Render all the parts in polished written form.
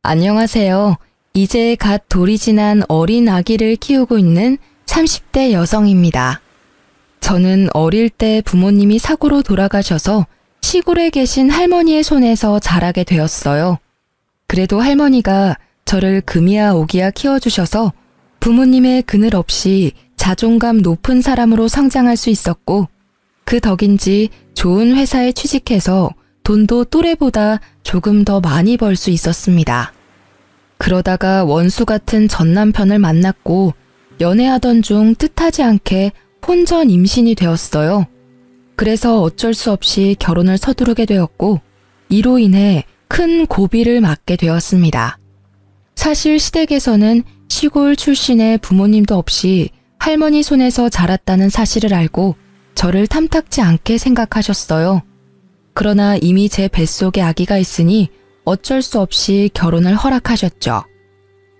안녕하세요. 이제 갓 돌이 지난 어린 아기를 키우고 있는 30대 여성입니다. 저는 어릴 때 부모님이 사고로 돌아가셔서 시골에 계신 할머니의 손에서 자라게 되었어요. 그래도 할머니가 저를 금이야 오기야 키워주셔서 부모님의 그늘 없이 자존감 높은 사람으로 성장할 수 있었고, 그 덕인지 좋은 회사에 취직해서 돈도 또래보다 조금 더 많이 벌 수 있었습니다. 그러다가 원수 같은 전 남편을 만났고 연애하던 중 뜻하지 않게 혼전 임신이 되었어요. 그래서 어쩔 수 없이 결혼을 서두르게 되었고, 이로 인해 큰 고비를 맞게 되었습니다. 사실 시댁에서는 시골 출신의 부모님도 없이 할머니 손에서 자랐다는 사실을 알고 저를 탐탁지 않게 생각하셨어요. 그러나 이미 제 뱃속에 아기가 있으니 어쩔 수 없이 결혼을 허락하셨죠.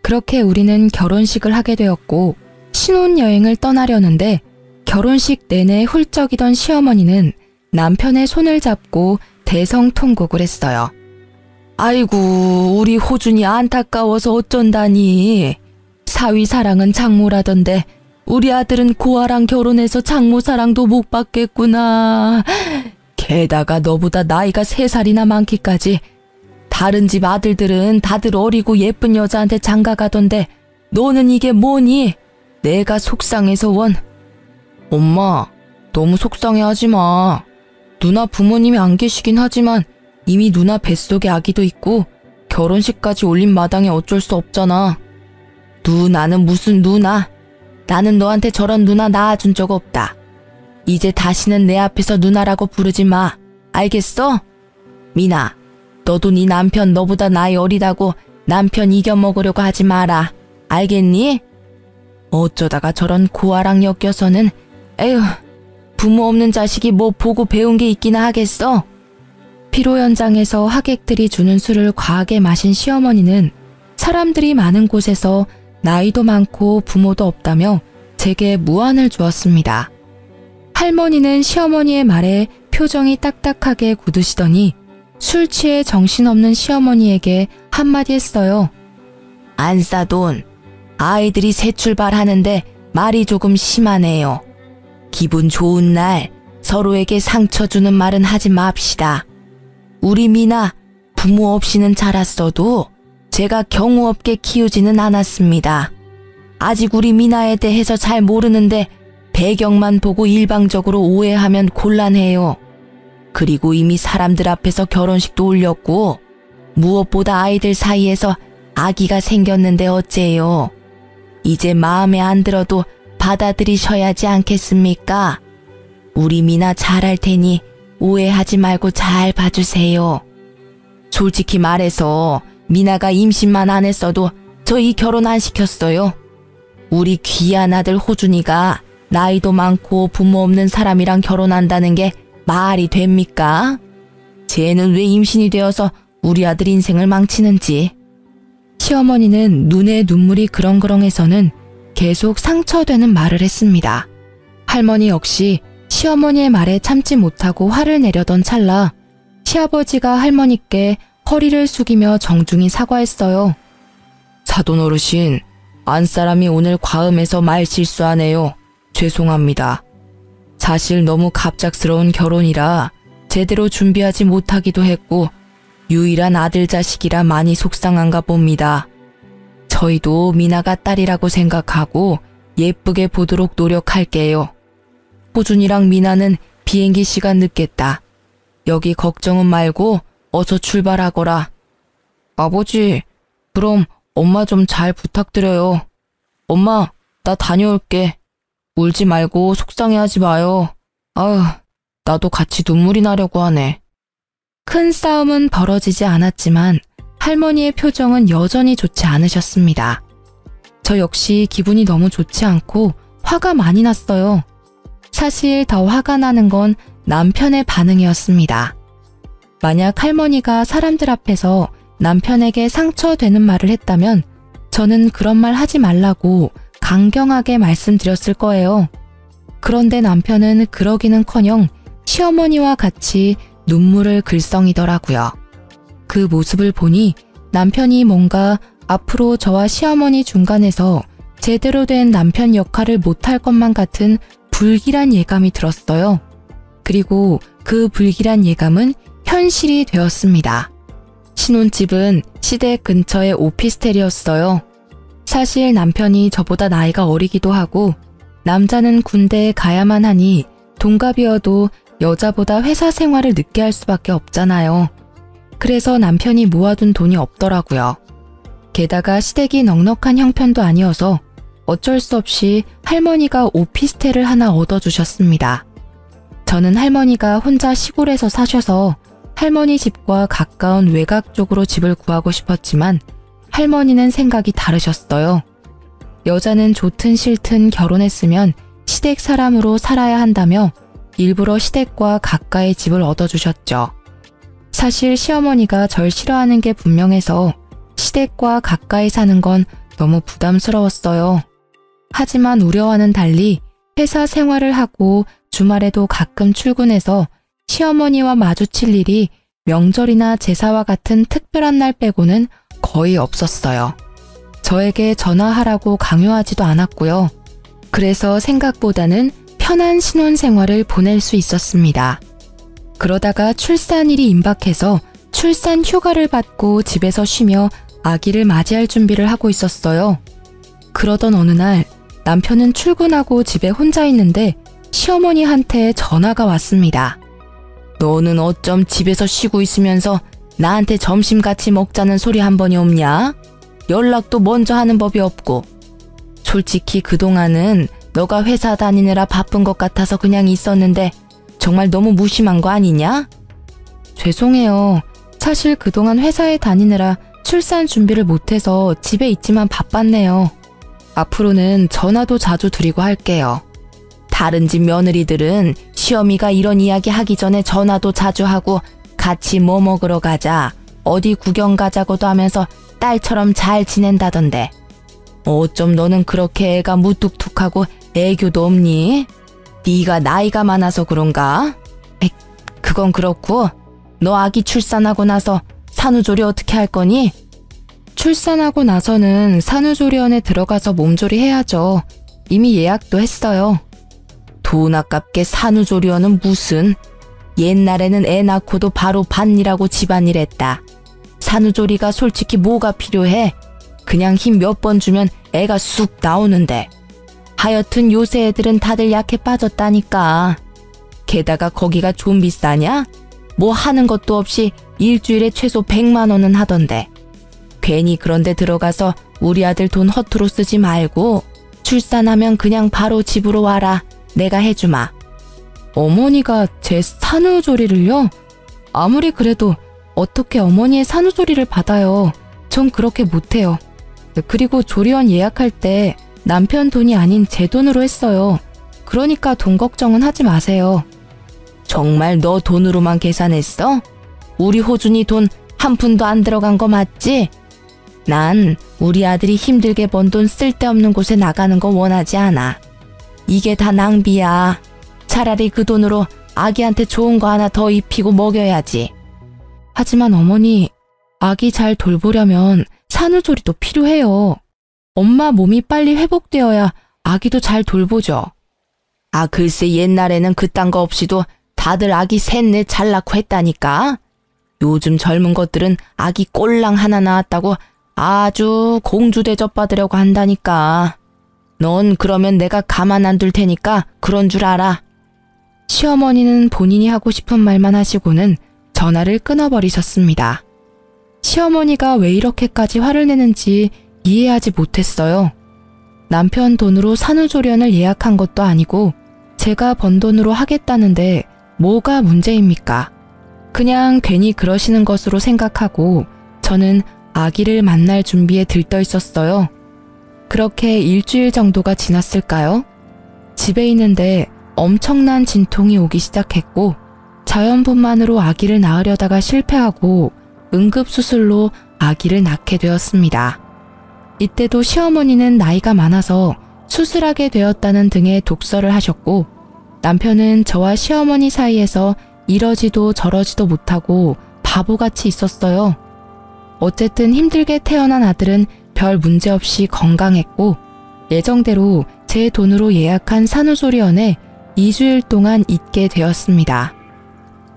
그렇게 우리는 결혼식을 하게 되었고 신혼여행을 떠나려는데, 결혼식 내내 훌쩍이던 시어머니는 남편의 손을 잡고 대성통곡을 했어요. 아이고, 우리 호준이 안타까워서 어쩐다니. 사위 사랑은 장모라던데 우리 아들은 고아랑 결혼해서 장모 사랑도 못 받겠구나. 게다가 너보다 나이가 3살이나 많기까지. 다른 집 아들들은 다들 어리고 예쁜 여자한테 장가가던데 너는 이게 뭐니? 내가 속상해서 원. 엄마, 너무 속상해하지 마. 누나 부모님이 안 계시긴 하지만 이미 누나 뱃속에 아기도 있고 결혼식까지 올린 마당에 어쩔 수 없잖아. 누나는 무슨 누나? 나는 너한테 저런 누나 낳아준 적 없다. 이제 다시는 내 앞에서 누나라고 부르지 마. 알겠어? 미나, 너도 네 남편 너보다 나이 어리다고 남편 이겨먹으려고 하지 마라. 알겠니? 어쩌다가 저런 고아랑 엮여서는, 에휴, 부모 없는 자식이 뭐 보고 배운 게 있기나 하겠어? 피로 현장에서 하객들이 주는 술을 과하게 마신 시어머니는 사람들이 많은 곳에서 나이도 많고 부모도 없다며 제게 무안을 주었습니다. 할머니는 시어머니의 말에 표정이 딱딱하게 굳으시더니 술 취해 정신없는 시어머니에게 한마디 했어요. 안싸돈, 아이들이 새 출발하는데 말이 조금 심하네요. 기분 좋은 날 서로에게 상처 주는 말은 하지 맙시다. 우리 미나 부모 없이는 자랐어도 제가 경우 없게 키우지는 않았습니다. 아직 우리 미나에 대해서 잘 모르는데 배경만 보고 일방적으로 오해하면 곤란해요. 그리고 이미 사람들 앞에서 결혼식도 올렸고 무엇보다 아이들 사이에서 아기가 생겼는데 어째요. 이제 마음에 안 들어도 받아들이셔야지 않겠습니까? 우리 미나 잘할 테니 오해하지 말고 잘 봐주세요. 솔직히 말해서 미나가 임신만 안 했어도 저희 결혼 안 시켰어요. 우리 귀한 아들 호준이가 나이도 많고 부모 없는 사람이랑 결혼한다는 게 말이 됩니까? 쟤는 왜 임신이 되어서 우리 아들 인생을 망치는지. 시어머니는 눈에 눈물이 그렁그렁해서는 계속 상처되는 말을 했습니다. 할머니 역시 시어머니의 말에 참지 못하고 화를 내려던 찰나 시아버지가 할머니께 허리를 숙이며 정중히 사과했어요. 사돈 어르신, 안사람이 오늘 과음해서 말 실수하네요. 죄송합니다. 사실 너무 갑작스러운 결혼이라 제대로 준비하지 못하기도 했고 유일한 아들 자식이라 많이 속상한가 봅니다. 저희도 미나가 딸이라고 생각하고 예쁘게 보도록 노력할게요. 호준이랑 미나는 비행기 시간 늦겠다. 여기 걱정은 말고 어서 출발하거라. 아버지, 그럼 엄마 좀 잘 부탁드려요. 엄마, 나 다녀올게. 울지 말고 속상해하지 마요. 아휴, 나도 같이 눈물이 나려고 하네. 큰 싸움은 벌어지지 않았지만 할머니의 표정은 여전히 좋지 않으셨습니다. 저 역시 기분이 너무 좋지 않고 화가 많이 났어요. 사실 더 화가 나는 건 남편의 반응이었습니다. 만약 할머니가 사람들 앞에서 남편에게 상처되는 말을 했다면 저는 그런 말 하지 말라고 강경하게 말씀드렸을 거예요. 그런데 남편은 그러기는커녕 시어머니와 같이 눈물을 글썽이더라고요. 그 모습을 보니 남편이 뭔가 앞으로 저와 시어머니 중간에서 제대로 된 남편 역할을 못할 것만 같은 불길한 예감이 들었어요. 그리고 그 불길한 예감은 현실이 되었습니다. 신혼집은 시댁 근처의 오피스텔이었어요. 사실 남편이 저보다 나이가 어리기도 하고 남자는 군대에 가야만 하니 동갑이어도 여자보다 회사 생활을 늦게 할 수밖에 없잖아요. 그래서 남편이 모아둔 돈이 없더라고요. 게다가 시댁이 넉넉한 형편도 아니어서 어쩔 수 없이 할머니가 오피스텔을 하나 얻어주셨습니다. 저는 할머니가 혼자 시골에서 사셔서 할머니 집과 가까운 외곽 쪽으로 집을 구하고 싶었지만 할머니는 생각이 다르셨어요. 여자는 좋든 싫든 결혼했으면 시댁 사람으로 살아야 한다며 일부러 시댁과 가까이 집을 얻어주셨죠. 사실 시어머니가 절 싫어하는 게 분명해서 시댁과 가까이 사는 건 너무 부담스러웠어요. 하지만 우려와는 달리 회사 생활을 하고 주말에도 가끔 출근해서 시어머니와 마주칠 일이 명절이나 제사와 같은 특별한 날 빼고는 거의 없었어요. 저에게 전화하라고 강요하지도 않았고요. 그래서 생각보다는 편한 신혼생활을 보낼 수 있었습니다. 그러다가 출산일이 임박해서 출산 휴가를 받고 집에서 쉬며 아기를 맞이할 준비를 하고 있었어요. 그러던 어느 날 남편은 출근하고 집에 혼자 있는데 시어머니한테 전화가 왔습니다. 너는 어쩜 집에서 쉬고 있으면서 나한테 점심 같이 먹자는 소리 한 번이 없냐? 연락도 먼저 하는 법이 없고. 솔직히 그동안은 너가 회사 다니느라 바쁜 것 같아서 그냥 있었는데 정말 너무 무심한 거 아니냐? 죄송해요. 사실 그동안 회사에 다니느라 출산 준비를 못해서 집에 있지만 바빴네요. 앞으로는 전화도 자주 드리고 할게요. 다른 집 며느리들은 시어미가 이런 이야기 하기 전에 전화도 자주 하고 같이 뭐 먹으러 가자, 어디 구경 가자고도 하면서 딸처럼 잘 지낸다던데. 어쩜 너는 그렇게 애가 무뚝뚝하고 애교도 없니? 네가 나이가 많아서 그런가? 그건 그렇고 너 아기 출산하고 나서 산후조리 어떻게 할 거니? 출산하고 나서는 산후조리원에 들어가서 몸조리 해야죠. 이미 예약도 했어요. 돈 아깝게 산후조리원은 무슨. 옛날에는 애 낳고도 바로 밭일하고 집안일 했다. 산후조리가 솔직히 뭐가 필요해? 그냥 힘 몇 번 주면 애가 쑥 나오는데. 하여튼 요새 애들은 다들 약해 빠졌다니까. 게다가 거기가 좀 비싸냐? 뭐 하는 것도 없이 일주일에 최소 100만 원은 하던데. 괜히 그런데 들어가서 우리 아들 돈 허투루 쓰지 말고 출산하면 그냥 바로 집으로 와라. 내가 해주마. 어머니가 제 산후조리를요? 아무리 그래도 어떻게 어머니의 산후조리를 받아요. 전 그렇게 못해요. 그리고 조리원 예약할 때 남편 돈이 아닌 제 돈으로 했어요. 그러니까 돈 걱정은 하지 마세요. 정말 너 돈으로만 계산했어? 우리 호준이 돈 한 푼도 안 들어간 거 맞지? 난 우리 아들이 힘들게 번 돈 쓸데없는 곳에 나가는 거 원하지 않아. 이게 다 낭비야. 차라리 그 돈으로 아기한테 좋은 거 하나 더 입히고 먹여야지. 하지만 어머니, 아기 잘 돌보려면 산후조리도 필요해요. 엄마 몸이 빨리 회복되어야 아기도 잘 돌보죠. 아, 글쎄 옛날에는 그딴 거 없이도 다들 아기 셋넷 잘 낳고 했다니까. 요즘 젊은 것들은 아기 꼴랑 하나 낳았다고 아주 공주 대접 받으려고 한다니까. 넌 그러면 내가 가만 안 둘 테니까 그런 줄 알아. 시어머니는 본인이 하고 싶은 말만 하시고는 전화를 끊어버리셨습니다. 시어머니가 왜 이렇게까지 화를 내는지 이해하지 못했어요. 남편 돈으로 산후조리원을 예약한 것도 아니고 제가 번 돈으로 하겠다는데 뭐가 문제입니까? 그냥 괜히 그러시는 것으로 생각하고 저는 아기를 만날 준비에 들떠 있었어요. 그렇게 일주일 정도가 지났을까요? 집에 있는데 엄청난 진통이 오기 시작했고 자연분만으로 아기를 낳으려다가 실패하고 응급수술로 아기를 낳게 되었습니다. 이때도 시어머니는 나이가 많아서 수술하게 되었다는 등의 독설을 하셨고 남편은 저와 시어머니 사이에서 이러지도 저러지도 못하고 바보같이 있었어요. 어쨌든 힘들게 태어난 아들은 별 문제 없이 건강했고 예정대로 제 돈으로 예약한 산후조리원에 2주일 동안 있게 되었습니다.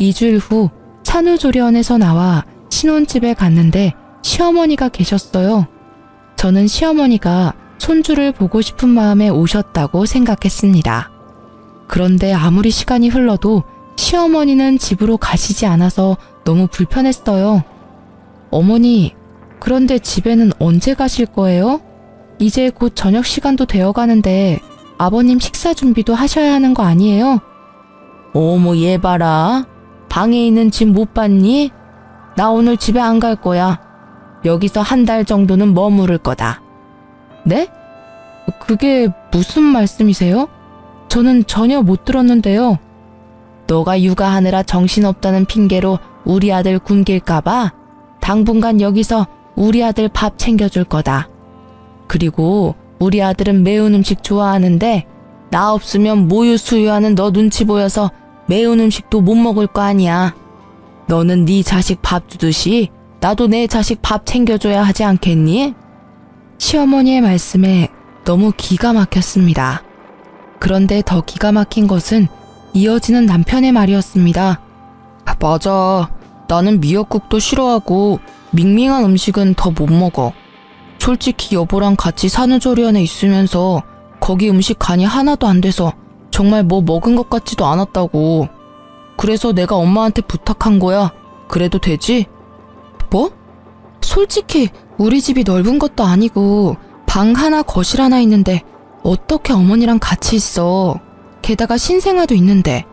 2주일 후 산후조리원에서 나와 신혼집에 갔는데 시어머니가 계셨어요. 저는 시어머니가 손주를 보고 싶은 마음에 오셨다고 생각했습니다. 그런데 아무리 시간이 흘러도 시어머니는 집으로 가시지 않아서 너무 불편했어요. 어머니, 그런데 집에는 언제 가실 거예요? 이제 곧 저녁 시간도 되어 가는데 아버님 식사 준비도 하셔야 하는 거 아니에요? 어머, 얘 봐라. 방에 있는 집 못 봤니? 나 오늘 집에 안 갈 거야. 여기서 한 달 정도는 머무를 거다. 네? 그게 무슨 말씀이세요? 저는 전혀 못 들었는데요. 너가 육아하느라 정신없다는 핑계로 우리 아들 굶길까봐 당분간 여기서 우리 아들 밥 챙겨줄 거다. 그리고 우리 아들은 매운 음식 좋아하는데 나 없으면 모유 수유하는 너 눈치 보여서 매운 음식도 못 먹을 거 아니야. 너는 네 자식 밥 주듯이 나도 내 자식 밥 챙겨줘야 하지 않겠니? 시어머니의 말씀에 너무 기가 막혔습니다. 그런데 더 기가 막힌 것은 이어지는 남편의 말이었습니다. 맞아. 나는 미역국도 싫어하고 밍밍한 음식은 더 못 먹어. 솔직히 여보랑 같이 산후조리원에 있으면서 거기 음식 간이 하나도 안 돼서 정말 뭐 먹은 것 같지도 않았다고. 그래서 내가 엄마한테 부탁한 거야. 그래도 되지? 뭐? 솔직히 우리 집이 넓은 것도 아니고 방 하나 거실 하나 있는데 어떻게 어머니랑 같이 있어. 게다가 신생아도 있는데.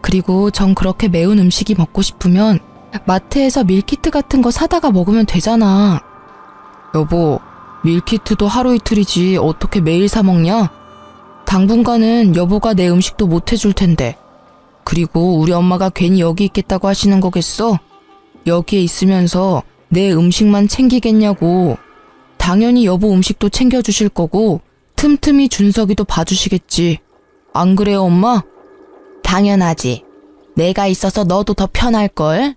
그리고 전 그렇게 매운 음식이 먹고 싶으면 마트에서 밀키트 같은 거 사다가 먹으면 되잖아. 여보, 밀키트도 하루 이틀이지 어떻게 매일 사 먹냐? 당분간은 여보가 내 음식도 못 해줄 텐데. 그리고 우리 엄마가 괜히 여기 있겠다고 하시는 거겠어? 여기에 있으면서 내 음식만 챙기겠냐고. 당연히 여보 음식도 챙겨주실 거고 틈틈이 준석이도 봐주시겠지. 안 그래요, 엄마? 당연하지. 내가 있어서 너도 더 편할걸?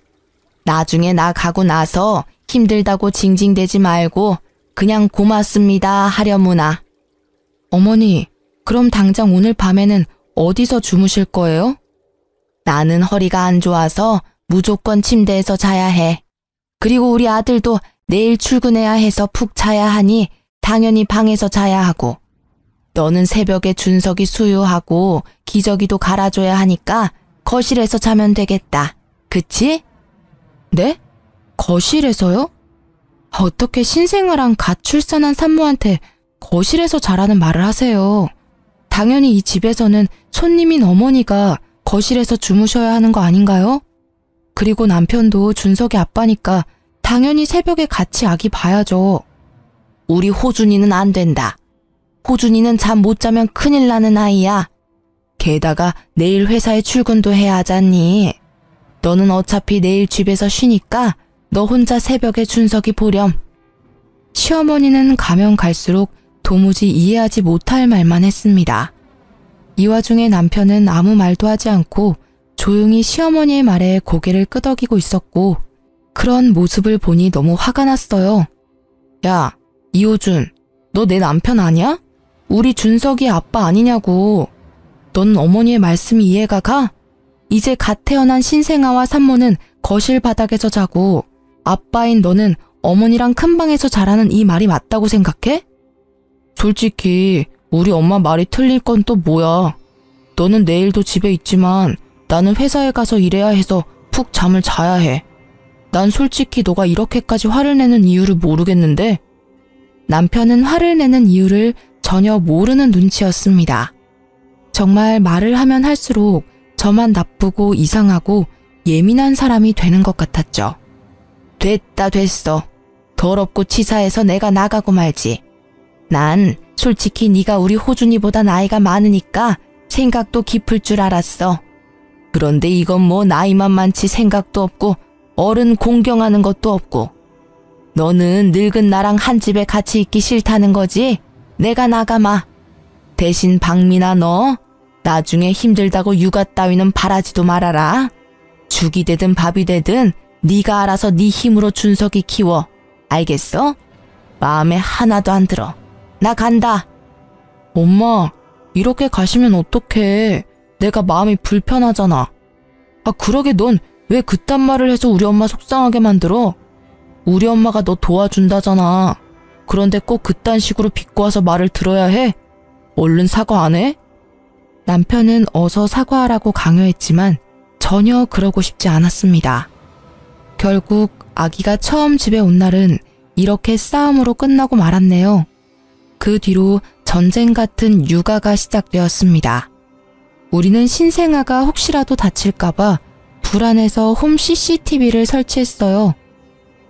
나중에 나 가고 나서 힘들다고 징징대지 말고 그냥 고맙습니다 하려무나. 어머니, 그럼 당장 오늘 밤에는 어디서 주무실 거예요? 나는 허리가 안 좋아서 무조건 침대에서 자야 해. 그리고 우리 아들도 내일 출근해야 해서 푹 자야 하니 당연히 방에서 자야 하고. 너는 새벽에 준석이 수유하고 기저귀도 갈아줘야 하니까 거실에서 자면 되겠다. 그치? 네? 거실에서요? 어떻게 신생아랑 갓 출산한 산모한테 거실에서 자라는 말을 하세요. 당연히 이 집에서는 손님인 어머니가 거실에서 주무셔야 하는 거 아닌가요? 그리고 남편도 준석이 아빠니까 당연히 새벽에 같이 아기 봐야죠. 우리 호준이는 안 된다. 호준이는 잠 못 자면 큰일 나는 아이야. 게다가 내일 회사에 출근도 해야 하잖니. 너는 어차피 내일 집에서 쉬니까 너 혼자 새벽에 준석이 보렴. 시어머니는 가면 갈수록 도무지 이해하지 못할 말만 했습니다. 이 와중에 남편은 아무 말도 하지 않고 조용히 시어머니의 말에 고개를 끄덕이고 있었고 그런 모습을 보니 너무 화가 났어요. 야, 이호준, 너 내 남편 아니야? 우리 준석이 아빠 아니냐고. 넌 어머니의 말씀이 이해가 가? 이제 갓 태어난 신생아와 산모는 거실 바닥에서 자고 아빠인 너는 어머니랑 큰 방에서 자라는 이 말이 맞다고 생각해? 솔직히 우리 엄마 말이 틀릴 건 또 뭐야. 너는 내일도 집에 있지만 나는 회사에 가서 일해야 해서 푹 잠을 자야 해. 난 솔직히 너가 이렇게까지 화를 내는 이유를 모르겠는데. 남편은 화를 내는 이유를 전혀 모르는 눈치였습니다. 정말 말을 하면 할수록 저만 나쁘고 이상하고 예민한 사람이 되는 것 같았죠. 됐다 됐어. 더럽고 치사해서 내가 나가고 말지. 난 솔직히 네가 우리 호준이보다 나이가 많으니까 생각도 깊을 줄 알았어. 그런데 이건 뭐 나이만 많지 생각도 없고 어른 공경하는 것도 없고. 너는 늙은 나랑 한 집에 같이 있기 싫다는 거지? 내가 나가마. 대신 박민아 너 나중에 힘들다고 육아 따위는 바라지도 말아라. 죽이 되든 밥이 되든 네가 알아서 네 힘으로 준석이 키워. 알겠어? 마음에 하나도 안 들어. 나 간다. 엄마, 이렇게 가시면 어떡해. 내가 마음이 불편하잖아. 그러게 넌 왜 그딴 말을 해서 우리 엄마 속상하게 만들어? 우리 엄마가 너 도와준다잖아. 그런데 꼭 그딴 식으로 비꼬아서 말을 들어야 해? 얼른 사과 안 해? 남편은 어서 사과하라고 강요했지만 전혀 그러고 싶지 않았습니다. 결국 아기가 처음 집에 온 날은 이렇게 싸움으로 끝나고 말았네요. 그 뒤로 전쟁 같은 육아가 시작되었습니다. 우리는 신생아가 혹시라도 다칠까봐 불안해서 홈 CCTV를 설치했어요.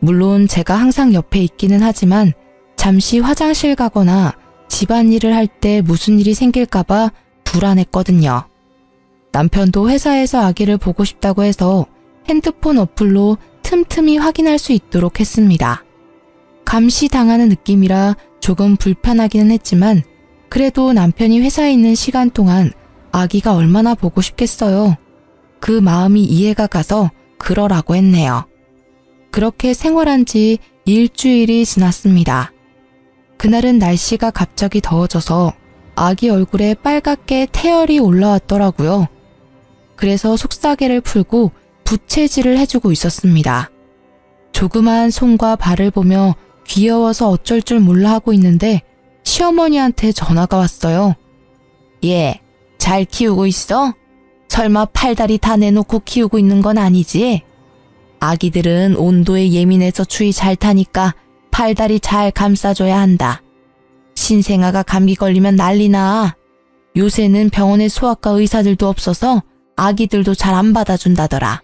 물론 제가 항상 옆에 있기는 하지만 잠시 화장실 가거나 집안일을 할 때 무슨 일이 생길까봐 불안했거든요. 남편도 회사에서 아기를 보고 싶다고 해서 핸드폰 어플로 틈틈이 확인할 수 있도록 했습니다. 감시당하는 느낌이라 조금 불편하기는 했지만 그래도 남편이 회사에 있는 시간 동안 아기가 얼마나 보고 싶겠어요. 그 마음이 이해가 가서 그러라고 했네요. 그렇게 생활한 지 일주일이 지났습니다. 그날은 날씨가 갑자기 더워져서 아기 얼굴에 빨갛게 태열이 올라왔더라고요. 그래서 속사계를 풀고 부채질을 해주고 있었습니다. 조그만 손과 발을 보며 귀여워서 어쩔 줄 몰라 하고 있는데 시어머니한테 전화가 왔어요. 얘, 잘 키우고 있어? 설마 팔다리 다 내놓고 키우고 있는 건 아니지? 아기들은 온도에 예민해서 추위 잘 타니까 팔다리 잘 감싸줘야 한다. 신생아가 감기 걸리면 난리나. 요새는 병원에 소아과 의사들도 없어서 아기들도 잘 안 받아준다더라.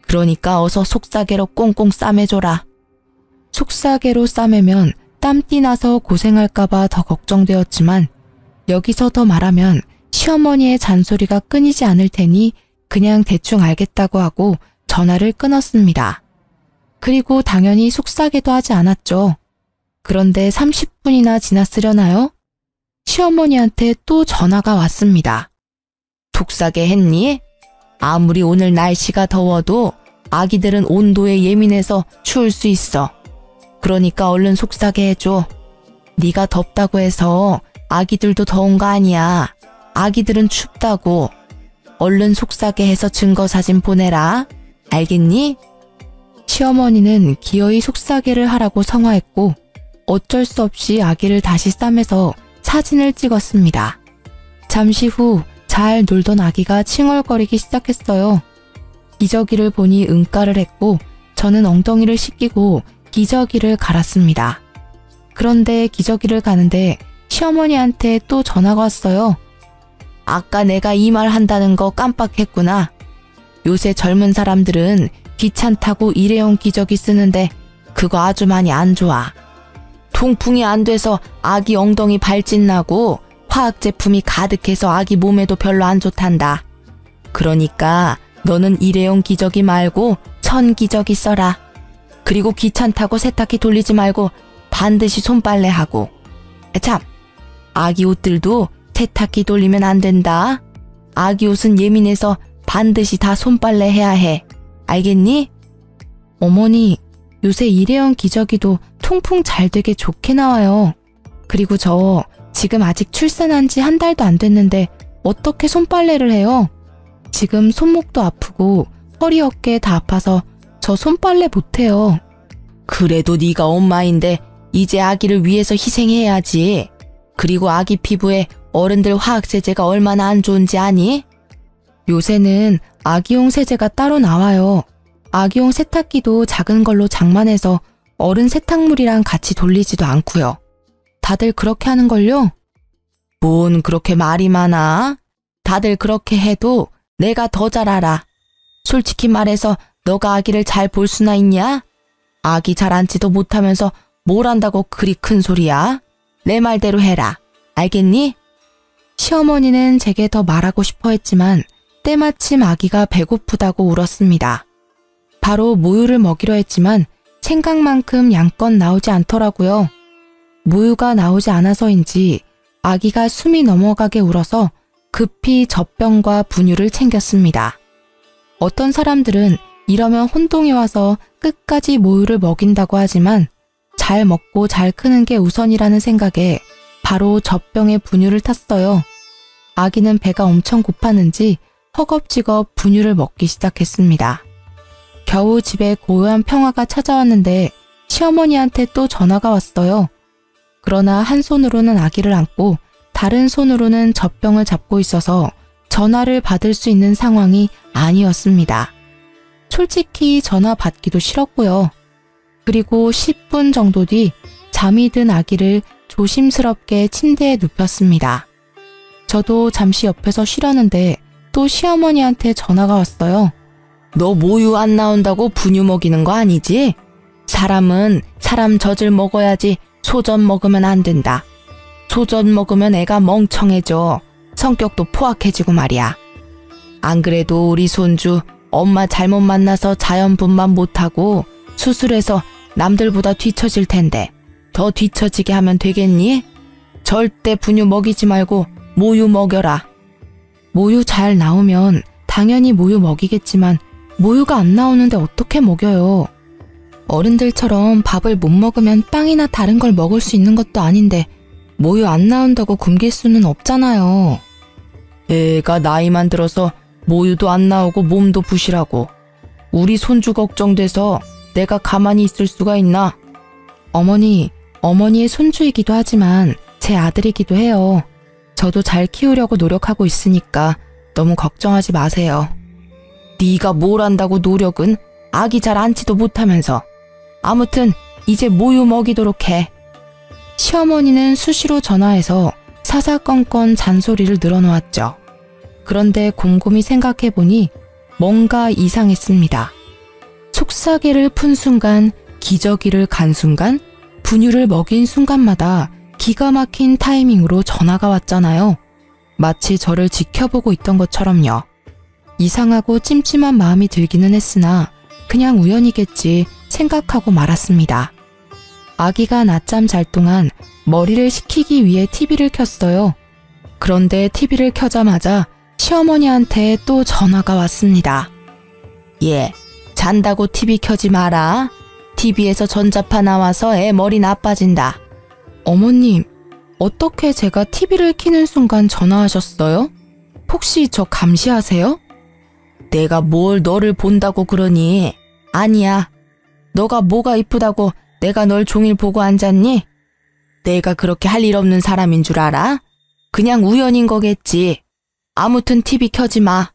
그러니까 어서 속사계로 꽁꽁 싸매줘라. 속사계로 싸매면 땀띠 나서 고생할까봐 더 걱정되었지만 여기서 더 말하면 시어머니의 잔소리가 끊이지 않을 테니 그냥 대충 알겠다고 하고 전화를 끊었습니다. 그리고 당연히 속사계도 하지 않았죠. 그런데 30분이나 지났으려나요? 시어머니한테 또 전화가 왔습니다. 속사계 했니? 아무리 오늘 날씨가 더워도 아기들은 온도에 예민해서 추울 수 있어. 그러니까 얼른 속사계 해줘. 네가 덥다고 해서 아기들도 더운 거 아니야. 아기들은 춥다고. 얼른 속사계 해서 증거사진 보내라. 알겠니? 시어머니는 기어이 속사계를 하라고 성화했고 어쩔 수 없이 아기를 다시 싸매서 사진을 찍었습니다. 잠시 후 잘 놀던 아기가 칭얼거리기 시작했어요. 기저귀를 보니 응가를 했고 저는 엉덩이를 씻기고 기저귀를 갈았습니다. 그런데 기저귀를 가는데 시어머니한테 또 전화가 왔어요. 아까 내가 이 말 한다는 거 깜빡했구나. 요새 젊은 사람들은 귀찮다고 일회용 기저귀 쓰는데 그거 아주 많이 안 좋아. 통풍이 안 돼서 아기 엉덩이 발진 나고 화학 제품이 가득해서 아기 몸에도 별로 안 좋단다. 그러니까 너는 일회용 기저귀 말고 천 기저귀 써라. 그리고 귀찮다고 세탁기 돌리지 말고 반드시 손빨래 하고. 참, 아기 옷들도 세탁기 돌리면 안 된다. 아기 옷은 예민해서 반드시 다 손빨래 해야 해. 알겠니? 어머니, 요새 일회용 기저귀도 통풍 잘 되게 좋게 나와요. 그리고 저 지금 아직 출산한 지 한 달도 안 됐는데 어떻게 손빨래를 해요? 지금 손목도 아프고 허리 어깨 다 아파서 저 손빨래 못해요. 그래도 네가 엄마인데 이제 아기를 위해서 희생해야지. 그리고 아기 피부에 어른들 화학세제가 얼마나 안 좋은지 아니? 요새는 아기용 세제가 따로 나와요. 아기용 세탁기도 작은 걸로 장만해서 어른 세탁물이랑 같이 돌리지도 않고요. 다들 그렇게 하는걸요? 뭔 그렇게 말이 많아? 다들 그렇게 해도 내가 더 잘 알아. 솔직히 말해서 너가 아기를 잘 볼 수나 있냐? 아기 잘 앉지도 못하면서 뭘 한다고 그리 큰 소리야? 내 말대로 해라. 알겠니? 시어머니는 제게 더 말하고 싶어 했지만 때마침 아기가 배고프다고 울었습니다. 바로 모유를 먹이려 했지만 생각만큼 양껏 나오지 않더라고요. 모유가 나오지 않아서인지 아기가 숨이 넘어가게 울어서 급히 젖병과 분유를 챙겼습니다. 어떤 사람들은 이러면 혼동이 와서 끝까지 모유를 먹인다고 하지만 잘 먹고 잘 크는 게 우선이라는 생각에 바로 젖병에 분유를 탔어요. 아기는 배가 엄청 고팠는지 허겁지겁 분유를 먹기 시작했습니다. 겨우 집에 고요한 평화가 찾아왔는데 시어머니한테 또 전화가 왔어요. 그러나 한 손으로는 아기를 안고 다른 손으로는 젖병을 잡고 있어서 전화를 받을 수 있는 상황이 아니었습니다. 솔직히 전화 받기도 싫었고요. 그리고 10분 정도 뒤 잠이 든 아기를 조심스럽게 침대에 눕혔습니다. 저도 잠시 옆에서 쉬려는데 또 시어머니한테 전화가 왔어요. 너 모유 안 나온다고 분유 먹이는 거 아니지? 사람은 사람 젖을 먹어야지 소젖 먹으면 안 된다. 소젖 먹으면 애가 멍청해져. 성격도 포악해지고 말이야. 안 그래도 우리 손주 엄마 잘못 만나서 자연분만 못하고 수술해서 남들보다 뒤처질 텐데 더 뒤처지게 하면 되겠니? 절대 분유 먹이지 말고 모유 먹여라. 모유 잘 나오면 당연히 모유 먹이겠지만 모유가 안 나오는데 어떻게 먹여요? 어른들처럼 밥을 못 먹으면 빵이나 다른 걸 먹을 수 있는 것도 아닌데 모유 안 나온다고 굶길 수는 없잖아요. 애가 나이만 들어서 모유도 안 나오고 몸도 부실하고 우리 손주 걱정돼서 내가 가만히 있을 수가 있나? 어머니의 손주이기도 하지만 제 아들이기도 해요. 저도 잘 키우려고 노력하고 있으니까 너무 걱정하지 마세요. 네가 뭘 안다고 노력은 아기 잘 안지도 못하면서. 아무튼 이제 모유 먹이도록 해. 시어머니는 수시로 전화해서 사사건건 잔소리를 늘어놓았죠. 그런데 곰곰이 생각해보니 뭔가 이상했습니다. 속삭이를 푼 순간, 기저귀를 간 순간, 분유를 먹인 순간마다 기가 막힌 타이밍으로 전화가 왔잖아요. 마치 저를 지켜보고 있던 것처럼요. 이상하고 찜찜한 마음이 들기는 했으나 그냥 우연이겠지 생각하고 말았습니다. 아기가 낮잠 잘 동안 머리를 식히기 위해 TV를 켰어요. 그런데 TV를 켜자마자 시어머니한테 또 전화가 왔습니다. 예, 잔다고 TV 켜지 마라. TV에서 전자파 나와서 애 머리 나빠진다. 어머님, 어떻게 제가 TV를 켜는 순간 전화하셨어요? 혹시 저 감시하세요? 내가 뭘 너를 본다고 그러니? 아니야. 너가 뭐가 이쁘다고 내가 널 종일 보고 앉았니? 내가 그렇게 할 일 없는 사람인 줄 알아? 그냥 우연인 거겠지. 아무튼 TV 켜지 마.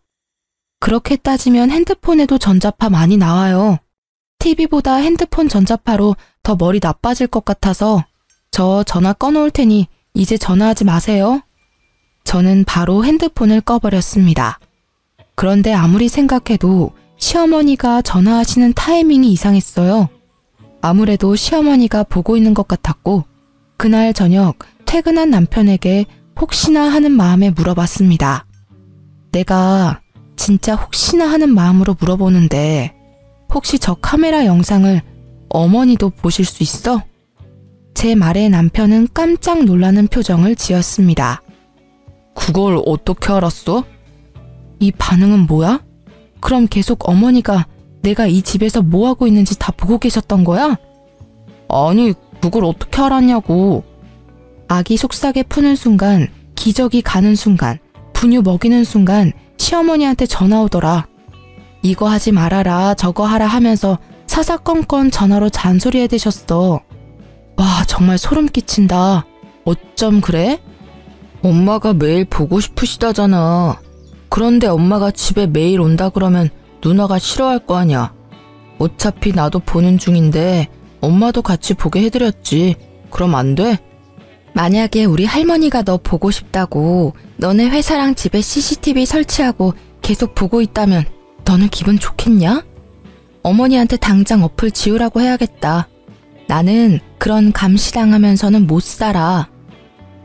그렇게 따지면 핸드폰에도 전자파 많이 나와요. TV보다 핸드폰 전자파로 더 머리 나빠질 것 같아서 저 전화 꺼놓을 테니 이제 전화하지 마세요. 저는 바로 핸드폰을 꺼버렸습니다. 그런데 아무리 생각해도 시어머니가 전화하시는 타이밍이 이상했어요. 아무래도 시어머니가 보고 있는 것 같았고 그날 저녁 퇴근한 남편에게 혹시나 하는 마음에 물어봤습니다. 내가 진짜 혹시나 하는 마음으로 물어보는데 혹시 저 카메라 영상을 어머니도 보실 수 있어? 제 말에 남편은 깜짝 놀라는 표정을 지었습니다. 그걸 어떻게 알았어? 이 반응은 뭐야? 그럼 계속 어머니가 내가 이 집에서 뭐하고 있는지 다 보고 계셨던 거야? 아니, 그걸 어떻게 알았냐고. 아기 속삭에 푸는 순간, 기저귀 가는 순간, 분유 먹이는 순간 시어머니한테 전화 오더라. 이거 하지 말아라, 저거 하라 하면서 사사건건 전화로 잔소리해 대셨어. 와, 정말 소름 끼친다. 어쩜 그래? 엄마가 매일 보고 싶으시다잖아. 그런데 엄마가 집에 매일 온다 그러면 누나가 싫어할 거 아냐. 어차피 나도 보는 중인데 엄마도 같이 보게 해드렸지. 그럼 안 돼? 만약에 우리 할머니가 너 보고 싶다고 너네 회사랑 집에 CCTV 설치하고 계속 보고 있다면 너는 기분 좋겠냐? 어머니한테 당장 어플 지우라고 해야겠다. 나는 그런 감시당하면서는 못 살아.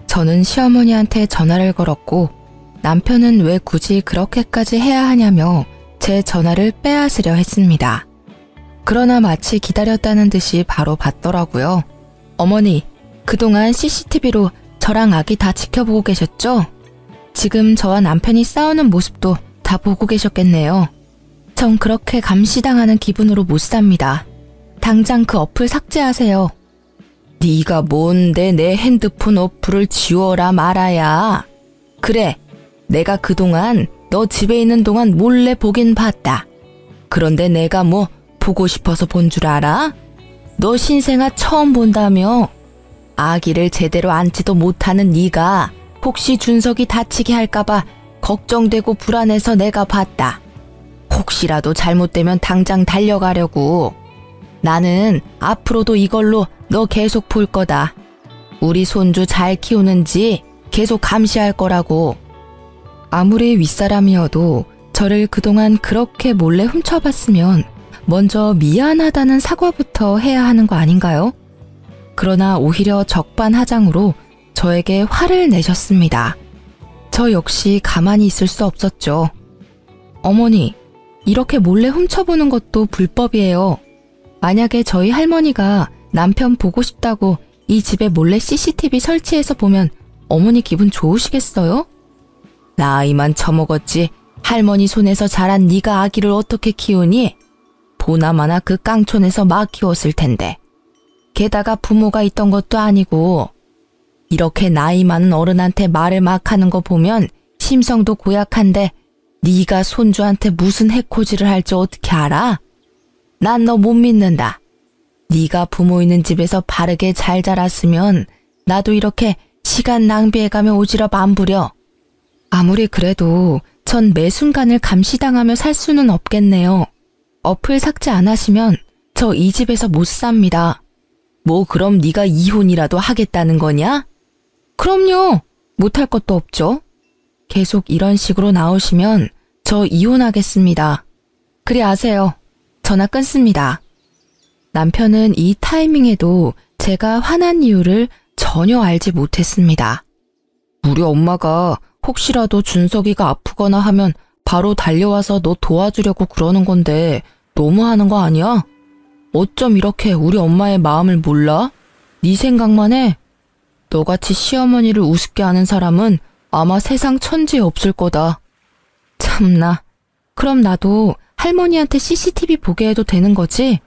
저는 시어머니한테 전화를 걸었고 남편은 왜 굳이 그렇게까지 해야 하냐며 제 전화를 빼앗으려 했습니다. 그러나 마치 기다렸다는 듯이 바로 받더라고요. 어머니, 그동안 CCTV로 저랑 아기 다 지켜보고 계셨죠? 지금 저와 남편이 싸우는 모습도 다 보고 계셨겠네요. 전 그렇게 감시당하는 기분으로 못 삽니다. 당장 그 어플 삭제하세요. 네가 뭔데 내 핸드폰 어플을 지워라 말아야. 그래, 내가 그동안 너 집에 있는 동안 몰래 보긴 봤다. 그런데 내가 뭐 보고 싶어서 본 줄 알아? 너 신생아 처음 본다며. 아기를 제대로 안지도 못하는 네가 혹시 준석이 다치게 할까봐 걱정되고 불안해서 내가 봤다. 혹시라도 잘못되면 당장 달려가려고. 나는 앞으로도 이걸로 너 계속 볼 거다. 우리 손주 잘 키우는지 계속 감시할 거라고. 아무리 윗사람이어도 저를 그동안 그렇게 몰래 훔쳐봤으면 먼저 미안하다는 사과부터 해야 하는 거 아닌가요? 그러나 오히려 적반하장으로 저에게 화를 내셨습니다. 저 역시 가만히 있을 수 없었죠. 어머니, 이렇게 몰래 훔쳐보는 것도 불법이에요. 만약에 저희 할머니가 남편 보고 싶다고 이 집에 몰래 CCTV 설치해서 보면 어머니 기분 좋으시겠어요? 나이만 처먹었지 할머니 손에서 자란 네가 아기를 어떻게 키우니? 보나마나 그 깡촌에서 막 키웠을 텐데. 게다가 부모가 있던 것도 아니고. 이렇게 나이 많은 어른한테 말을 막 하는 거 보면 심성도 고약한데 네가 손주한테 무슨 해코지를 할지 어떻게 알아? 난 너 못 믿는다. 네가 부모 있는 집에서 바르게 잘 자랐으면 나도 이렇게 시간 낭비해가며 오지랖 안 부려. 아무리 그래도 전 매 순간을 감시당하며 살 수는 없겠네요. 어플 삭제 안 하시면 저 이 집에서 못 삽니다. 뭐 그럼 네가 이혼이라도 하겠다는 거냐? 그럼요. 못할 것도 없죠. 계속 이런 식으로 나오시면 저 이혼하겠습니다. 그리 아세요. 전화 끊습니다. 남편은 이 타이밍에도 제가 화난 이유를 전혀 알지 못했습니다. 우리 엄마가 혹시라도 준석이가 아프거나 하면 바로 달려와서 너 도와주려고 그러는 건데 너무하는 거 아니야? 어쩜 이렇게 우리 엄마의 마음을 몰라? 네 생각만 해? 너같이 시어머니를 우습게 하는 사람은 아마 세상 천지에 없을 거다. 참나. 그럼 나도 할머니한테 CCTV 보게 해도 되는 거지?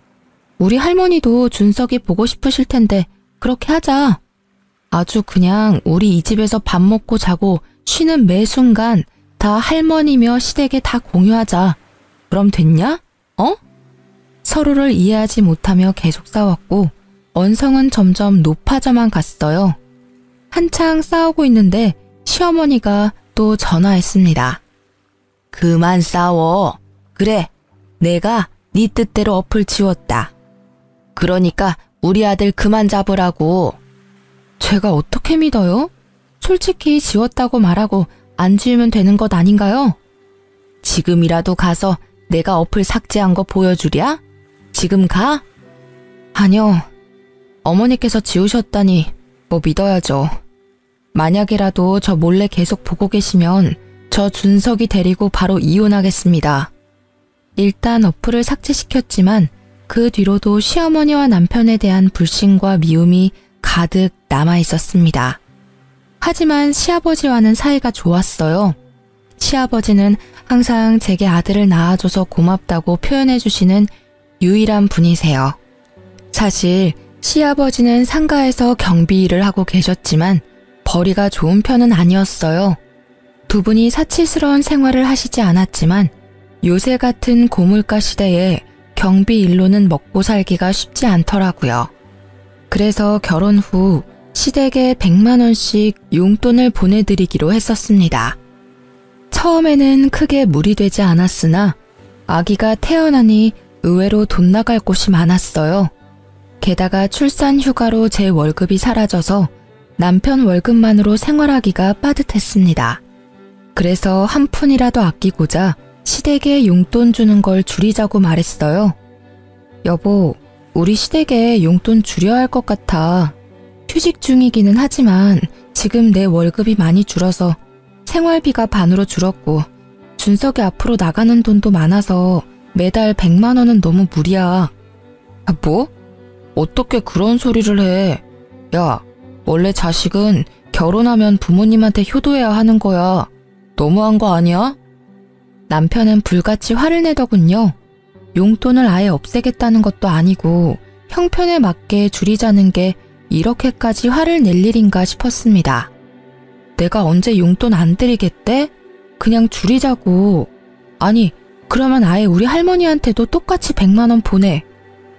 우리 할머니도 준석이 보고 싶으실 텐데 그렇게 하자. 아주 그냥 우리 이 집에서 밥 먹고 자고 쉬는 매 순간 다 할머니며 시댁에 다 공유하자. 그럼 됐냐? 어? 서로를 이해하지 못하며 계속 싸웠고 언성은 점점 높아져만 갔어요. 한창 싸우고 있는데 시어머니가 또 전화했습니다. 그만 싸워. 그래, 내가 네 뜻대로 어플 지웠다. 그러니까 우리 아들 그만 잡으라고. 제가 어떻게 믿어요? 솔직히 지웠다고 말하고 안 지우면 되는 것 아닌가요? 지금이라도 가서 내가 어플 삭제한 거 보여주랴? 지금 가? 아니요. 어머니께서 지우셨다니 뭐 믿어야죠. 만약이라도 저 몰래 계속 보고 계시면 저 준석이 데리고 바로 이혼하겠습니다. 일단 어플을 삭제시켰지만 그 뒤로도 시어머니와 남편에 대한 불신과 미움이 가득 남아 있었습니다. 하지만 시아버지와는 사이가 좋았어요. 시아버지는 항상 제게 아들을 낳아줘서 고맙다고 표현해 주시는 유일한 분이세요. 사실 시아버지는 상가에서 경비 일을 하고 계셨지만 벌이가 좋은 편은 아니었어요. 두 분이 사치스러운 생활을 하시지 않았지만 요새 같은 고물가 시대에 경비 일로는 먹고 살기가 쉽지 않더라고요. 그래서 결혼 후 시댁에 100만 원씩 용돈을 보내드리기로 했었습니다. 처음에는 크게 무리되지 않았으나 아기가 태어나니 의외로 돈 나갈 곳이 많았어요. 게다가 출산 휴가로 제 월급이 사라져서 남편 월급만으로 생활하기가 빠듯했습니다. 그래서 한 푼이라도 아끼고자 시댁에 용돈 주는 걸 줄이자고 말했어요. 여보, 우리 시댁에 용돈 줄여야 할 것 같아. 휴직 중이기는 하지만 지금 내 월급이 많이 줄어서 생활비가 반으로 줄었고 준석이 앞으로 나가는 돈도 많아서 매달 100만 원은 너무 무리야. 아, 뭐? 어떻게 그런 소리를 해? 야, 원래 자식은 결혼하면 부모님한테 효도해야 하는 거야. 너무한 거 아니야? 남편은 불같이 화를 내더군요. 용돈을 아예 없애겠다는 것도 아니고 형편에 맞게 줄이자는 게 이렇게까지 화를 낼 일인가 싶었습니다. 내가 언제 용돈 안 드리겠대? 그냥 줄이자고. 아니, 그러면 아예 우리 할머니한테도 똑같이 100만 원 보내.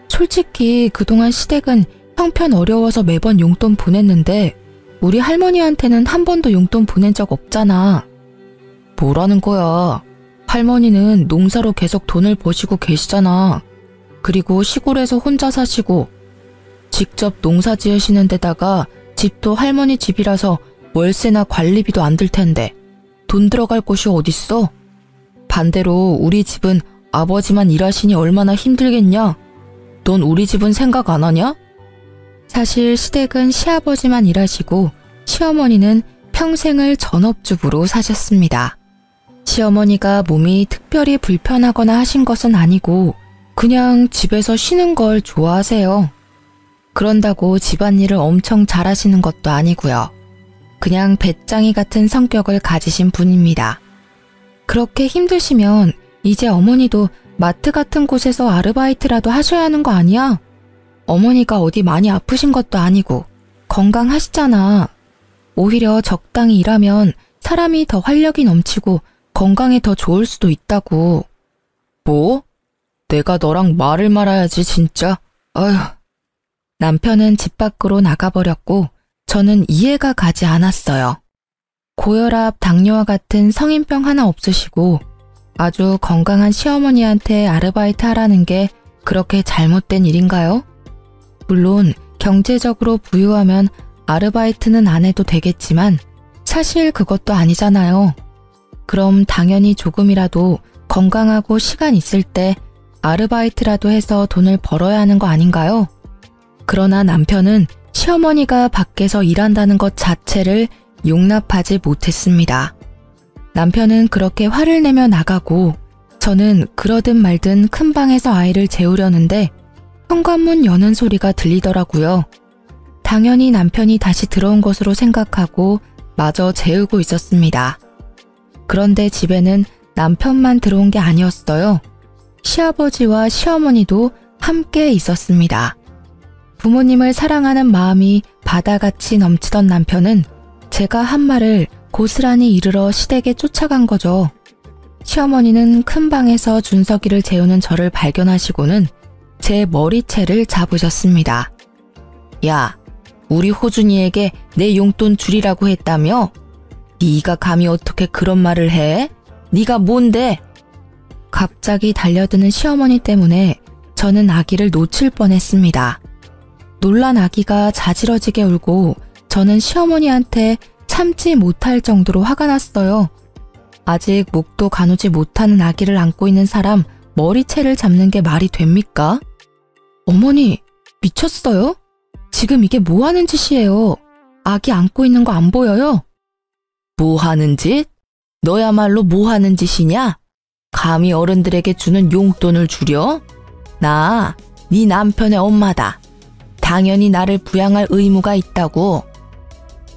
솔직히 그동안 시댁은 형편 어려워서 매번 용돈 보냈는데 우리 할머니한테는 한 번도 용돈 보낸 적 없잖아. 뭐라는 거야? 할머니는 농사로 계속 돈을 버시고 계시잖아. 그리고 시골에서 혼자 사시고 직접 농사 지으시는 데다가 집도 할머니 집이라서 월세나 관리비도 안 들 텐데 돈 들어갈 곳이 어딨어? 반대로 우리 집은 아버지만 일하시니 얼마나 힘들겠냐? 넌 우리 집은 생각 안 하냐? 사실 시댁은 시아버지만 일하시고 시어머니는 평생을 전업주부로 사셨습니다. 시어머니가 몸이 특별히 불편하거나 하신 것은 아니고 그냥 집에서 쉬는 걸 좋아하세요. 그런다고 집안일을 엄청 잘하시는 것도 아니고요. 그냥 배짱이 같은 성격을 가지신 분입니다. 그렇게 힘드시면 이제 어머니도 마트 같은 곳에서 아르바이트라도 하셔야 하는 거 아니야? 어머니가 어디 많이 아프신 것도 아니고 건강하시잖아. 오히려 적당히 일하면 사람이 더 활력이 넘치고 건강에 더 좋을 수도 있다고. 뭐? 내가 너랑 말을 말아야지 진짜. 아휴. 남편은 집 밖으로 나가버렸고 저는 이해가 가지 않았어요. 고혈압, 당뇨와 같은 성인병 하나 없으시고 아주 건강한 시어머니한테 아르바이트 하라는 게 그렇게 잘못된 일인가요? 물론 경제적으로 부유하면 아르바이트는 안 해도 되겠지만 사실 그것도 아니잖아요. 그럼 당연히 조금이라도 건강하고 시간 있을 때 아르바이트라도 해서 돈을 벌어야 하는 거 아닌가요? 그러나 남편은 시어머니가 밖에서 일한다는 것 자체를 용납하지 못했습니다. 남편은 그렇게 화를 내며 나가고 저는 그러든 말든 큰 방에서 아이를 재우려는데 현관문 여는 소리가 들리더라고요. 당연히 남편이 다시 들어온 것으로 생각하고 마저 재우고 있었습니다. 그런데 집에는 남편만 들어온 게 아니었어요. 시아버지와 시어머니도 함께 있었습니다. 부모님을 사랑하는 마음이 바다같이 넘치던 남편은 제가 한 말을 고스란히 이르러 시댁에 쫓아간 거죠. 시어머니는 큰 방에서 준석이를 재우는 저를 발견하시고는 제 머리채를 잡으셨습니다. 야, 우리 호준이에게 내 용돈 줄이라고 했다며? 네가 감히 어떻게 그런 말을 해? 네가 뭔데? 갑자기 달려드는 시어머니 때문에 저는 아기를 놓칠 뻔했습니다. 놀란 아기가 자지러지게 울고 저는 시어머니한테 참지 못할 정도로 화가 났어요. 아직 목도 가누지 못하는 아기를 안고 있는 사람 머리채를 잡는 게 말이 됩니까? 어머니, 미쳤어요? 지금 이게 뭐 하는 짓이에요? 아기 안고 있는 거 안 보여요? 뭐 하는 짓? 너야말로 뭐 하는 짓이냐? 감히 어른들에게 주는 용돈을 줄여? 나, 네 남편의 엄마다. 당연히 나를 부양할 의무가 있다고.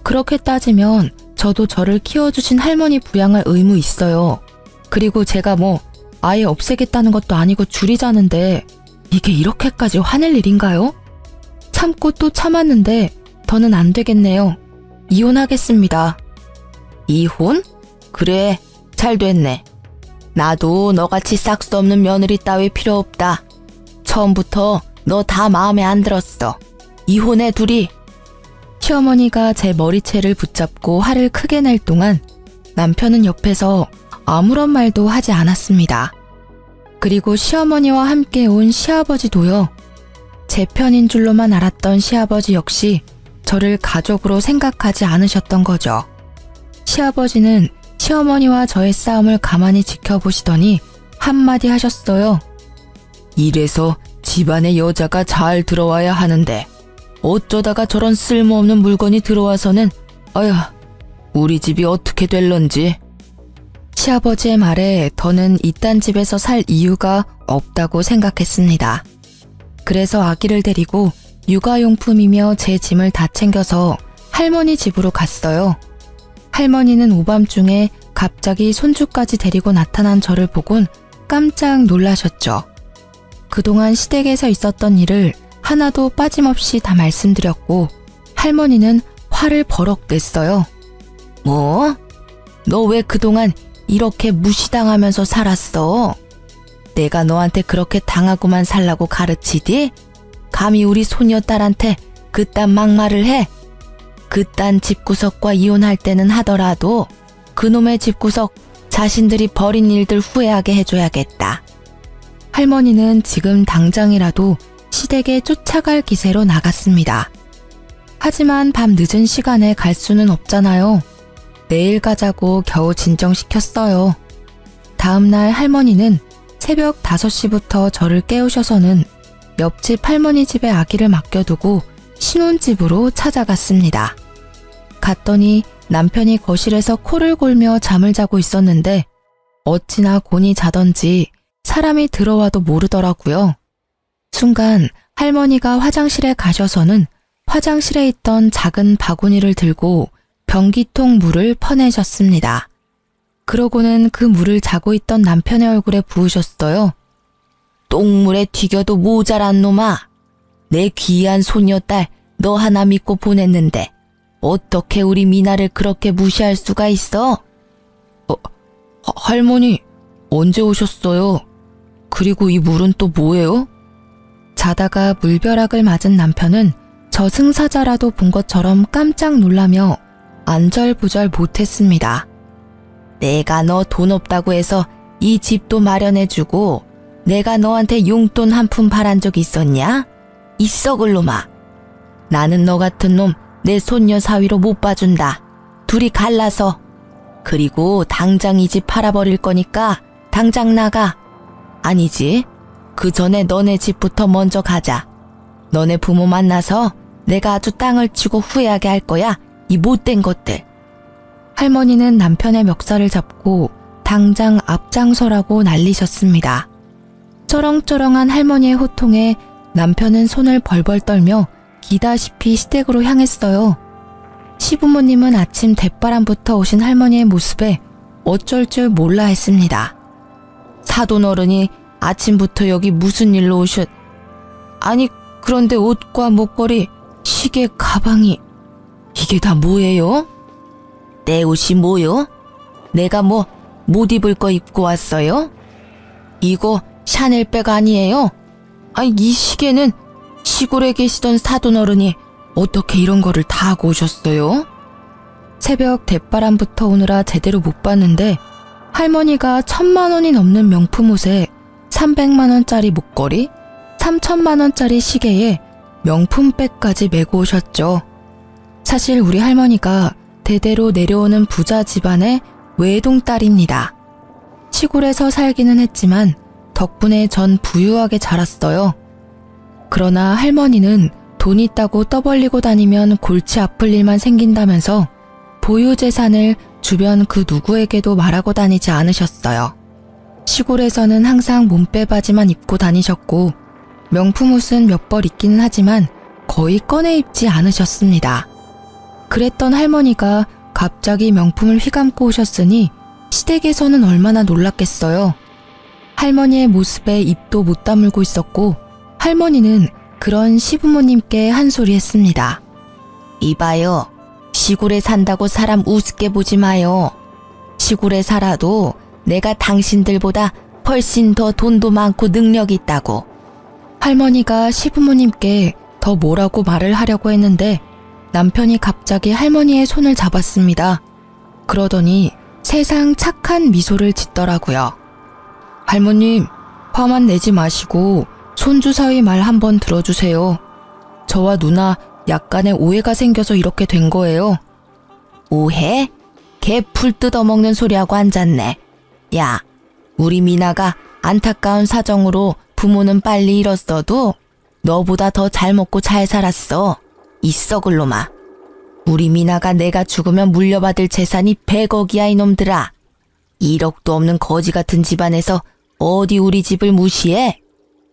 그렇게 따지면 저도 저를 키워주신 할머니 부양할 의무 있어요. 그리고 제가 뭐 아예 없애겠다는 것도 아니고 줄이자는데 이게 이렇게까지 화낼 일인가요? 참고 또 참았는데 더는 안 되겠네요. 이혼하겠습니다. 이혼? 그래, 잘 됐네. 나도 너같이 싹수 없는 며느리 따위 필요 없다. 처음부터 너 다 마음에 안 들었어. 이혼해 둘이. 시어머니가 제 머리채를 붙잡고 화를 크게 낼 동안 남편은 옆에서 아무런 말도 하지 않았습니다. 그리고 시어머니와 함께 온 시아버지도요. 제 편인 줄로만 알았던 시아버지 역시 저를 가족으로 생각하지 않으셨던 거죠. 시아버지는 시어머니와 저의 싸움을 가만히 지켜보시더니 한마디 하셨어요. 이래서 집안에 여자가 잘 들어와야 하는데 어쩌다가 저런 쓸모없는 물건이 들어와서는 어휴, 우리 집이 어떻게 될런지. 시아버지의 말에 더는 이딴 집에서 살 이유가 없다고 생각했습니다. 그래서 아기를 데리고 육아용품이며 제 짐을 다 챙겨서 할머니 집으로 갔어요. 할머니는 오밤중에 갑자기 손주까지 데리고 나타난 저를 보곤 깜짝 놀라셨죠. 그동안 시댁에서 있었던 일을 하나도 빠짐없이 다 말씀드렸고 할머니는 화를 버럭 냈어요. 뭐? 너 왜 그동안 이렇게 무시당하면서 살았어? 내가 너한테 그렇게 당하고만 살라고 가르치디? 감히 우리 소녀딸한테 그딴 막말을 해? 그딴 집구석과 이혼할 때는 하더라도 그놈의 집구석 자신들이 벌인 일들 후회하게 해줘야겠다. 할머니는 지금 당장이라도 시댁에 쫓아갈 기세로 나갔습니다. 하지만 밤 늦은 시간에 갈 수는 없잖아요. 내일 가자고 겨우 진정시켰어요. 다음날 할머니는 새벽 5시부터 저를 깨우셔서는 옆집 할머니 집에 아기를 맡겨두고 신혼집으로 찾아갔습니다. 갔더니 남편이 거실에서 코를 골며 잠을 자고 있었는데 어찌나 곤히 자던지 사람이 들어와도 모르더라고요. 순간 할머니가 화장실에 가셔서는 화장실에 있던 작은 바구니를 들고 변기통 물을 퍼내셨습니다. 그러고는 그 물을 자고 있던 남편의 얼굴에 부으셨어요. 똥물에 튀겨도 모자란 놈아. 내 귀한 소녀딸 너 하나 믿고 보냈는데 어떻게 우리 미나를 그렇게 무시할 수가 있어? 할머니, 언제 오셨어요? 그리고 이 물은 또 뭐예요? 자다가 물벼락을 맞은 남편은 저승사자라도 본 것처럼 깜짝 놀라며 안절부절 못했습니다. 내가 너 돈 없다고 해서 이 집도 마련해주고 내가 너한테 용돈 한 푼 바란 적 있었냐? 이 썩을 놈아. 나는 너 같은 놈 내 손녀 사위로 못 봐준다. 둘이 갈라서. 그리고 당장 이 집 팔아버릴 거니까 당장 나가. 아니지. 그 전에 너네 집부터 먼저 가자. 너네 부모 만나서 내가 아주 땅을 치고 후회하게 할 거야. 이 못된 것들. 할머니는 남편의 멱살을 잡고 당장 앞장서라고 난리셨습니다. 쩌렁쩌렁한 할머니의 호통에 남편은 손을 벌벌 떨며 기다시피 시댁으로 향했어요. 시부모님은 아침 대바람부터 오신 할머니의 모습에 어쩔 줄 몰라 했습니다. 사돈어른이 아침부터 여기 무슨 일로 오셨... 아니 그런데 옷과 목걸이, 시계, 가방이 이게 다 뭐예요? 내 옷이 뭐요? 내가 뭐 못 입을 거 입고 왔어요? 이거 샤넬백 아니에요? 아니 이 시계는 시골에 계시던 사돈어른이 어떻게 이런 거를 다 하고 오셨어요? 새벽 대바람부터 오느라 제대로 못 봤는데 할머니가 1,000만 원이 넘는 명품 옷에 300만 원짜리 목걸이, 3,000만 원짜리 시계에 명품백까지 메고 오셨죠. 사실 우리 할머니가 대대로 내려오는 부자 집안의 외동딸입니다. 시골에서 살기는 했지만 덕분에 전 부유하게 자랐어요. 그러나 할머니는 돈 있다고 떠벌리고 다니면 골치 아플 일만 생긴다면서 보유재산을 주변 그 누구에게도 말하고 다니지 않으셨어요. 시골에서는 항상 몸빼바지만 입고 다니셨고 명품 옷은 몇 벌 있기는 하지만 거의 꺼내 입지 않으셨습니다. 그랬던 할머니가 갑자기 명품을 휘감고 오셨으니 시댁에서는 얼마나 놀랐겠어요. 할머니의 모습에 입도 못 다물고 있었고 할머니는 그런 시부모님께 한 소리 했습니다. 이봐요. 시골에 산다고 사람 우습게 보지 마요. 시골에 살아도 내가 당신들보다 훨씬 더 돈도 많고 능력이 있다고. 할머니가 시부모님께 더 뭐라고 말을 하려고 했는데 남편이 갑자기 할머니의 손을 잡았습니다. 그러더니 세상 착한 미소를 짓더라고요. 할머님, 화만 내지 마시고 손주 사위 말 한번 들어주세요. 저와 누나 약간의 오해가 생겨서 이렇게 된 거예요. 오해? 개 풀 뜯어먹는 소리하고 앉았네. 야, 우리 미나가 안타까운 사정으로 부모는 빨리 잃었어도 너보다 더 잘 먹고 잘 살았어. 이 썩을 놈아. 우리 미나가 내가 죽으면 물려받을 재산이 100억이야 이놈들아. 1억도 없는 거지 같은 집안에서 어디 우리 집을 무시해?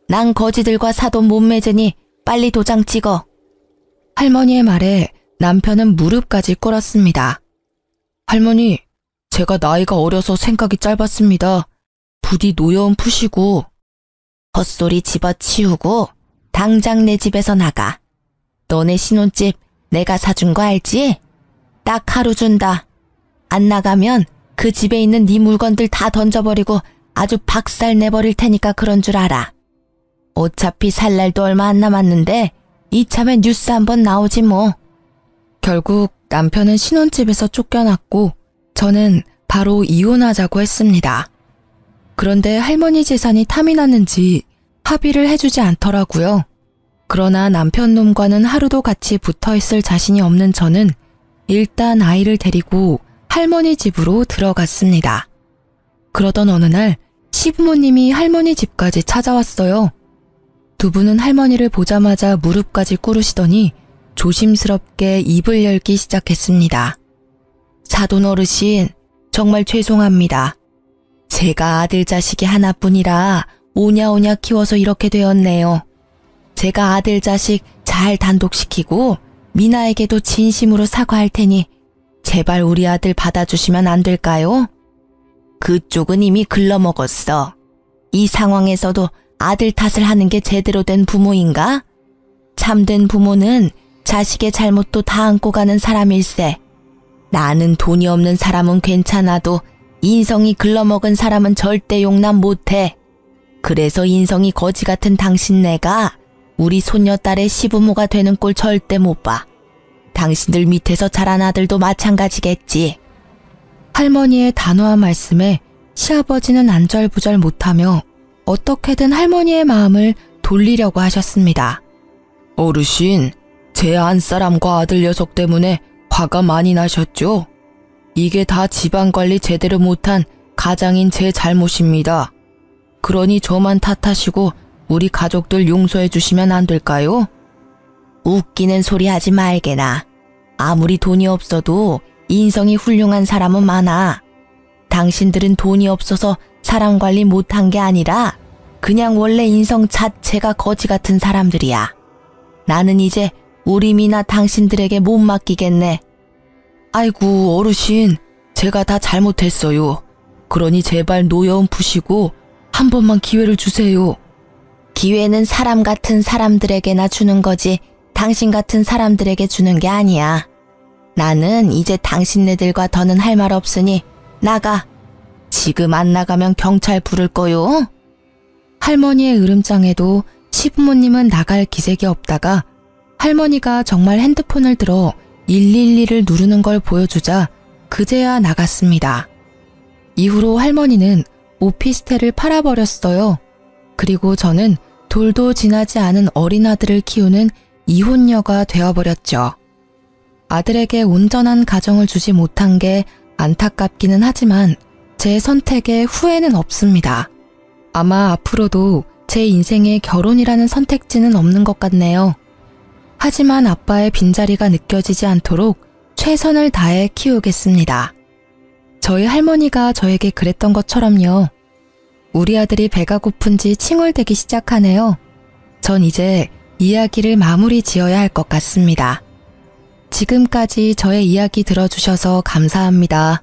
난 거지들과 사돈 못 맺으니 빨리 도장 찍어. 할머니의 말에 남편은 무릎까지 꿇었습니다. 할머니, 제가 나이가 어려서 생각이 짧았습니다. 부디 노여움 푸시고. 헛소리 집어치우고 당장 내 집에서 나가. 너네 신혼집 내가 사준 거 알지? 딱 하루 준다. 안 나가면 그 집에 있는 네 물건들 다 던져버리고 아주 박살 내버릴 테니까 그런 줄 알아. 어차피 살 날도 얼마 안 남았는데 이참에 뉴스 한번 나오지 뭐. 결국 남편은 신혼집에서 쫓겨났고 저는 바로 이혼하자고 했습니다. 그런데 할머니 재산이 탐이 났는지 합의를 해주지 않더라고요. 그러나 남편 놈과는 하루도 같이 붙어 있을 자신이 없는 저는 일단 아이를 데리고 할머니 집으로 들어갔습니다. 그러던 어느 날 시부모님이 할머니 집까지 찾아왔어요. 두 분은 할머니를 보자마자 무릎까지 꿇으시더니 조심스럽게 입을 열기 시작했습니다. 사돈 어르신, 정말 죄송합니다. 제가 아들 자식이 하나뿐이라 오냐오냐 키워서 이렇게 되었네요. 제가 아들 자식 잘 단독시키고 미나에게도 진심으로 사과할 테니 제발 우리 아들 받아주시면 안 될까요? 그쪽은 이미 글러먹었어. 이 상황에서도 아들 탓을 하는 게 제대로 된 부모인가? 참된 부모는 자식의 잘못도 다 안고 가는 사람일세. 나는 돈이 없는 사람은 괜찮아도 인성이 글러먹은 사람은 절대 용납 못해. 그래서 인성이 거지 같은 당신네가 우리 손녀딸의 시부모가 되는 꼴 절대 못 봐. 당신들 밑에서 자란 아들도 마찬가지겠지. 할머니의 단호한 말씀에 시아버지는 안절부절 못하며 어떻게든 할머니의 마음을 돌리려고 하셨습니다. 어르신, 제 안사람과 아들 녀석 때문에 화가 많이 나셨죠? 이게 다 집안관리 제대로 못한 가장인 제 잘못입니다. 그러니 저만 탓하시고 우리 가족들 용서해 주시면 안 될까요? 웃기는 소리 하지 말게나. 아무리 돈이 없어도 인성이 훌륭한 사람은 많아. 당신들은 돈이 없어서 사람 관리 못한 게 아니라 그냥 원래 인성 자체가 거지 같은 사람들이야. 나는 이제 우리 미나 당신들에게 못 맡기겠네. 아이고 어르신, 제가 다 잘못했어요. 그러니 제발 노여움 푸시고 한 번만 기회를 주세요. 기회는 사람 같은 사람들에게나 주는 거지 당신 같은 사람들에게 주는 게 아니야. 나는 이제 당신네들과 더는 할 말 없으니 나가. 지금 안 나가면 경찰 부를 거요. 할머니의 으름장에도 시부모님은 나갈 기색이 없다가 할머니가 정말 핸드폰을 들어 112를 누르는 걸 보여주자 그제야 나갔습니다. 이후로 할머니는 오피스텔을 팔아버렸어요. 그리고 저는 돌도 지나지 않은 어린 아들을 키우는 이혼녀가 되어버렸죠. 아들에게 온전한 가정을 주지 못한 게 안타깝기는 하지만 제 선택에 후회는 없습니다. 아마 앞으로도 제 인생에 결혼이라는 선택지는 없는 것 같네요. 하지만 아빠의 빈자리가 느껴지지 않도록 최선을 다해 키우겠습니다. 저희 할머니가 저에게 그랬던 것처럼요. 우리 아들이 배가 고픈지 칭얼대기 시작하네요. 전 이제 이야기를 마무리 지어야 할 것 같습니다. 지금까지 저의 이야기 들어주셔서 감사합니다.